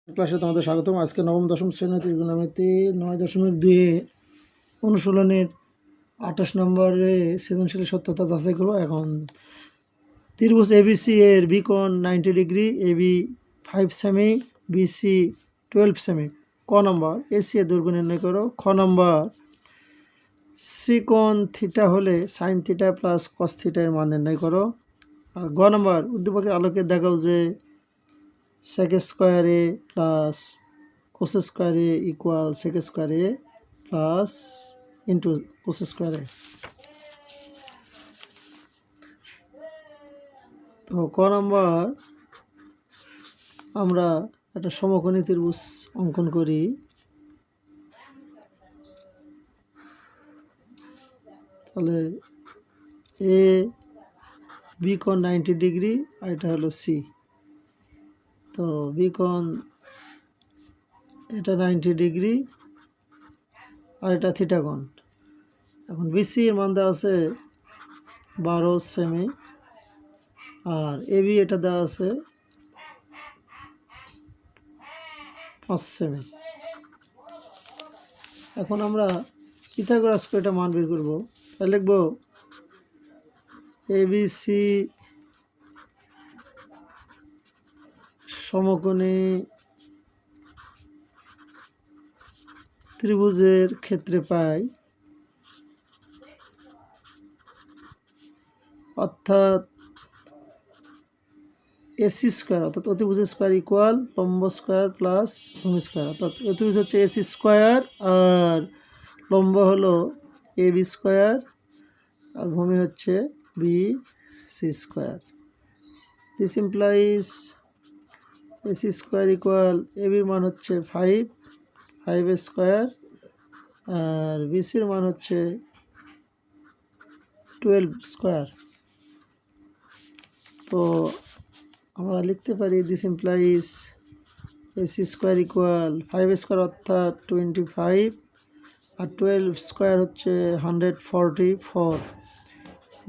ক্লাসে তোমাদের স্বাগতম। আজকে নবম দশম শ্রেণী ত্রিকোণমিতি 9.2 অনুশীলনের 28 নম্বরে সৃজনশীল সত্যতা যাচাই করবো। এখন ত্রিভুজ এবিসি এর বি কোণ 90 ডিগ্রি, এবি 5 সেমি, বিসি 12 সেমি। ক নম্বর এসি এর দৈর্ঘ্য নির্ণয় করো। খ নম্বর সি কোণ থিটা হলে sine theta plus cos theta এর মান নির্ণয় করো। আর গ নম্বর উদ্দীপকের আলোকে দেখাও যে sec স্কোয়ার এ প্লাস কোস স্কোয়ার এ ইকুয়াল sec স্কোয়ার এ প্লাস ইন্টু কোস স্কোয়ার এ। তো ক নম্বর আমরা একটা সমকোণী ত্রিভুজ অঙ্কন করি। তাহলে এ বি কোণ 90 ডিগ্রি আর এটা হলো সি। তো বি কোণ এটা 90 ডিগ্রি আর এটা থিটা কোণ। এখন বিসি এর মান দেওয়া আছে 12 সেমি আর এবি এটা দেওয়া আছে 5 সেমি। এখন আমরা পিথাগোরাস এটা মান বের করব। তাহলে লিখব এবিসি সমকোণী ত্রিভুজের ক্ষেত্রে পাই, অর্থাৎ এসি স্কোয়ার অর্থাৎ অতিভুজ স্কোয়ার ইকুয়াল লম্ব স্কোয়ার প্লাস ভূমি স্কোয়ার। অর্থাৎ অতিভুজ হচ্ছে এসি স্কোয়ার আর লম্ব হলো এ বি স্কোয়ার আর ভূমি হচ্ছে B C square. This implies AC square equal এবির মান হচ্ছে 5 স্কোয়ার আর বিসির মান হচ্ছে 12 স্কোয়ার। তো আমরা লিখতে পারি this implies AC square equal 5 square অর্থাৎ 25 আর 12 স্কোয়ার হচ্ছে 144।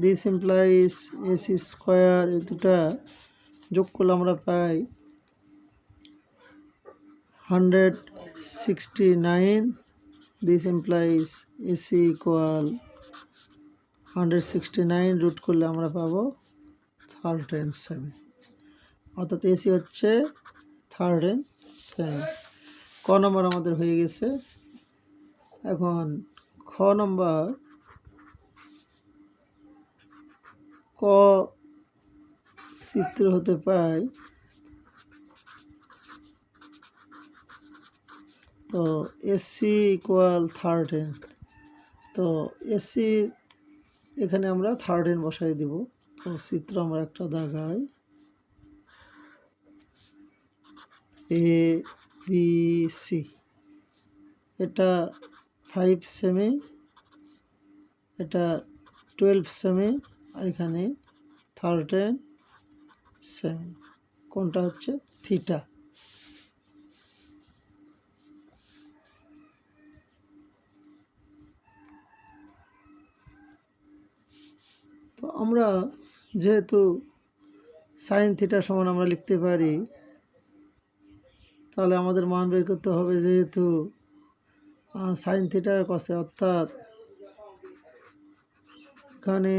দিস ইমপ্লাইজ এসি স্কোয়ার এই দুটা যোগ করলে আমরা পাই 169। This implies AC equal 169 root করলে আমরা পাবো 13 সেমি। অর্থাৎ এসি হচ্ছে 13 সেমি। ক নম্বর আমাদের হয়ে গেছে। এখন খ নম্বর ক চিত্র হতে পাই। তো এসি ইকুয়াল 13। তো এসি এখানে আমরা 13 বসাই দিব। তো চিত্র আমরা একটা দেখাই। এ বি সি এটা 5 সেমি, এটা 12 সেমি আর এখানে 13 সেমি। কোনটা হচ্ছে থিটা। তো আমরা যেহেতু সাইন থিটা সমান আমরা লিখতে পারি, তাহলে আমাদের মান বের করতে হবে যেহেতু সাইন থিটার কসে, অর্থাৎ এখানে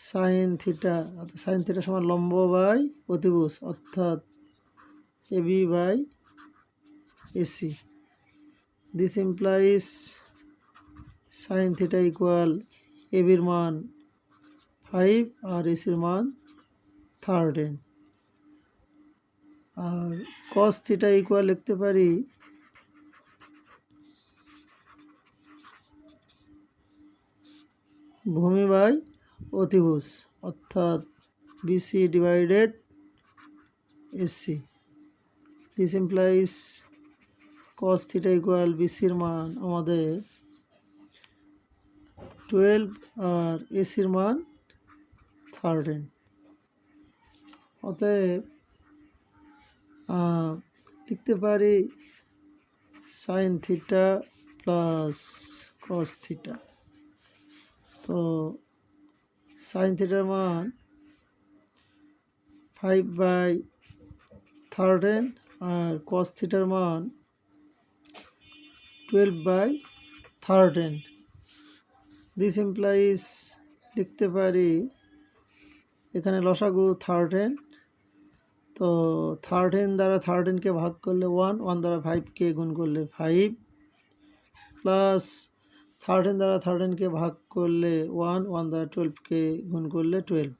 সাইন থিটা সমান লম্ব বাই অতিভুজ অর্থাৎ AB by AC. This implies sine theta equal এবির মান 5 আর এসির মান 13 আর কস থিটা ইকুয়াল লিখতে পারি ভূমি বাই অতিভুজ অর্থাৎ BC divided AC. This implies cos theta equal বিসির মান আমাদের 12 আর এসির মান 13। অতএব লিখতে পারি sign theta plus cos theta. তো সাইন থিটার মান 5/13 আর cos থিটার মান 12/13। দিস ইমপ্লাইজ লিখতে পারি এখানে লসাগু 13, তো 13 দ্বারা 13কে ভাগ করলে 1 দ্বারা 5কে গুণ করলে 5 প্লাস 13 দ্বারা 13কে ভাগ করলে 1 দ্বারা 12কে গুণ করলে 12।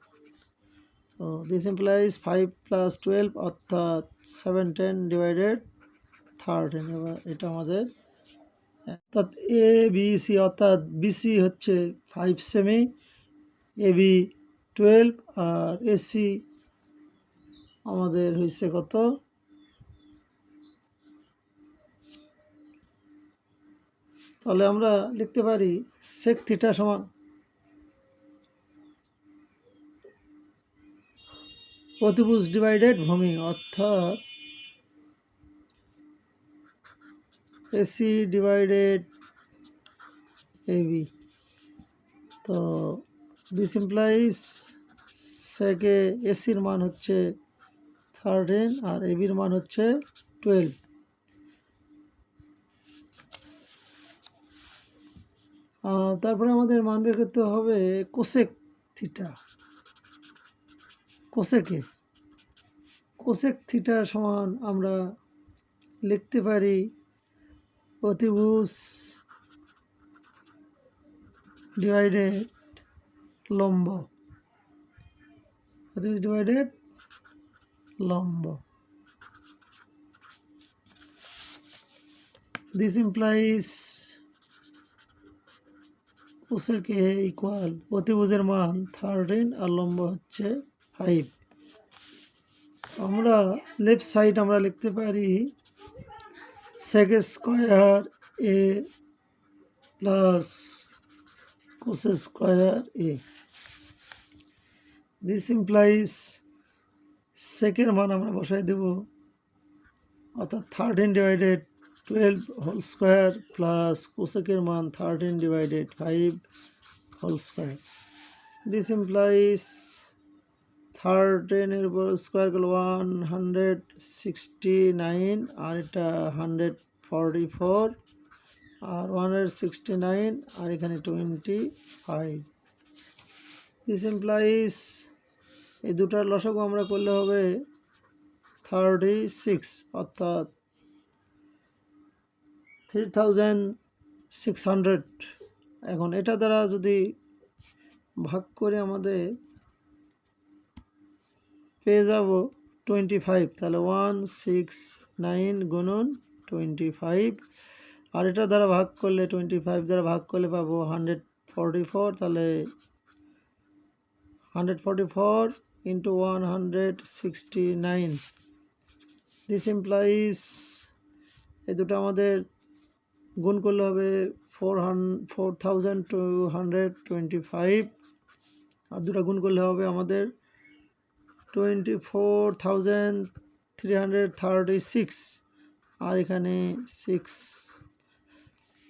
তো দিস ইমপ্লাইজ 5 + 12 অর্থাৎ 17/13। এবার এটা আমাদের অর্থাৎ এ বি সি অর্থাৎ বিসি হচ্ছে 5 সেমি, এবি 12 আর এসি আমাদের হয়েছে কত, তাহলে আমরা লিখতে পারি sec থিটা সমান অতিভুজ ডিভাইডেড ভূমি, অর্থাৎ এসি ডিভাইডেড এবি। তো দিস ইমপ্লাইজ সেকে এসির মান হচ্ছে 13 আর এবির মান হচ্ছে 12। তারপরে আমাদের মান বের করতে হবে কোসেক থিটা। কোসেক থিটা সমান আমরা লিখতে পারি অতিভুজ ডিভাইডেড লম্ব, অতিভুজ ডিভাইডেড লম্ব। This implies cosec A equal অতিভুজের মান 13 আর লম্ব হচ্ছে 5। আমরা লেফট সাইড আমরা লিখতে পারি sec square A plus cos square A. This implies সেকের মান আমরা বসাই দেব, অর্থাৎ 13/12 হোল স্কয়ার প্লাস কোসেকের মান 13/5 হোল স্কয়ার। দিস ইমপ্লাইজ 13 এর উপর স্কয়ার করলে 169 আর এটা 144 আর 169 আর এখানে 25। দিস ইমপ্লাইজ এই দুটার লসাগু আমরা করলে হবে 36, অর্থাৎ 3600। এখন এটা দ্বারা যদি ভাগ করে আমাদের পেয়ে যাব 25, তাহলে 169 গুণন 25 আর এটা দ্বারা ভাগ করলে 25 দ্বারা ভাগ করলে পাবো 144, তাহলে 144 into 169। দিস ইমপ্লাইজ এই দুটো আমাদের গুণ করলে হবে 4225 আর দুটো গুণ করলে হবে আমাদের 24,336 আর এখানে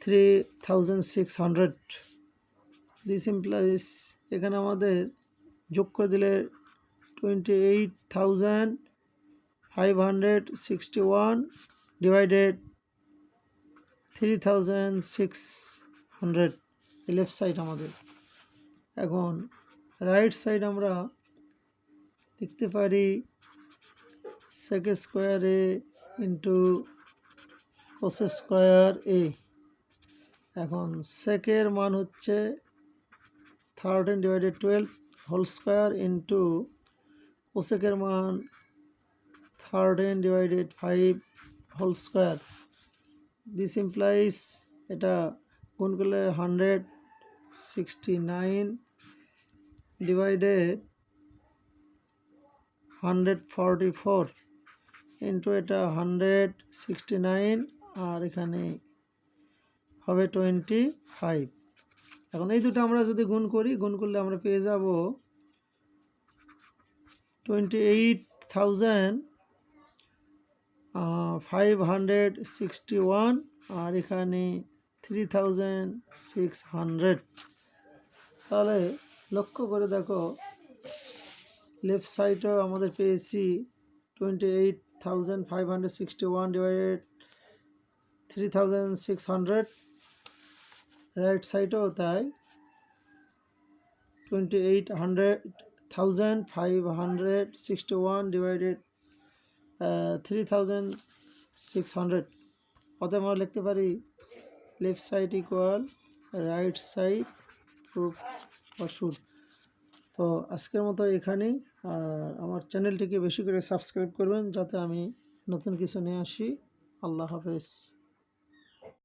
3600। দিস ইমপ্লাইজ এখানে আমাদের যোগ করে দিলে 28,561 ডিভাইডেড 3600 লেফট সাইড আমাদের। এখন রাইট সাইড আমরা লিখতে পারি sec স্কয়ার এ ইন্টু cos স্কয়ার এ। এখন সেকের মান হচ্ছে 13/12 হোল স্কয়ার ইন্টু কোসেকের মান 13/5 হোল স্কয়ার। দিস ইমপ্লাইজ এটা গুণ করলে 169 ডিভাইডেড 144 ইন্টু এটা 169 আর এখানে হবে 25। এখন এই দুটো আমরা যদি গুণ করি, গুণ করলে আমরা পেয়ে যাব 28,561 আর এখানে 3600। তাহলে লক্ষ্য করে দেখো লেফট সাইডেও আমাদের পেয়েছি 3561 divided 3600, রাইট সাইডেও তাই 2861 divided 3600। অতএব আমরা লিখতে পারি left side equal right side proof বা শুড। তো আজকের মতো এখানেই। আর আমার চ্যানেলটিকে বেশি করে সাবস্ক্রাইব করবেন যাতে আমি নতুন কিছু নিয়ে আসি। আল্লাহ হাফেজ।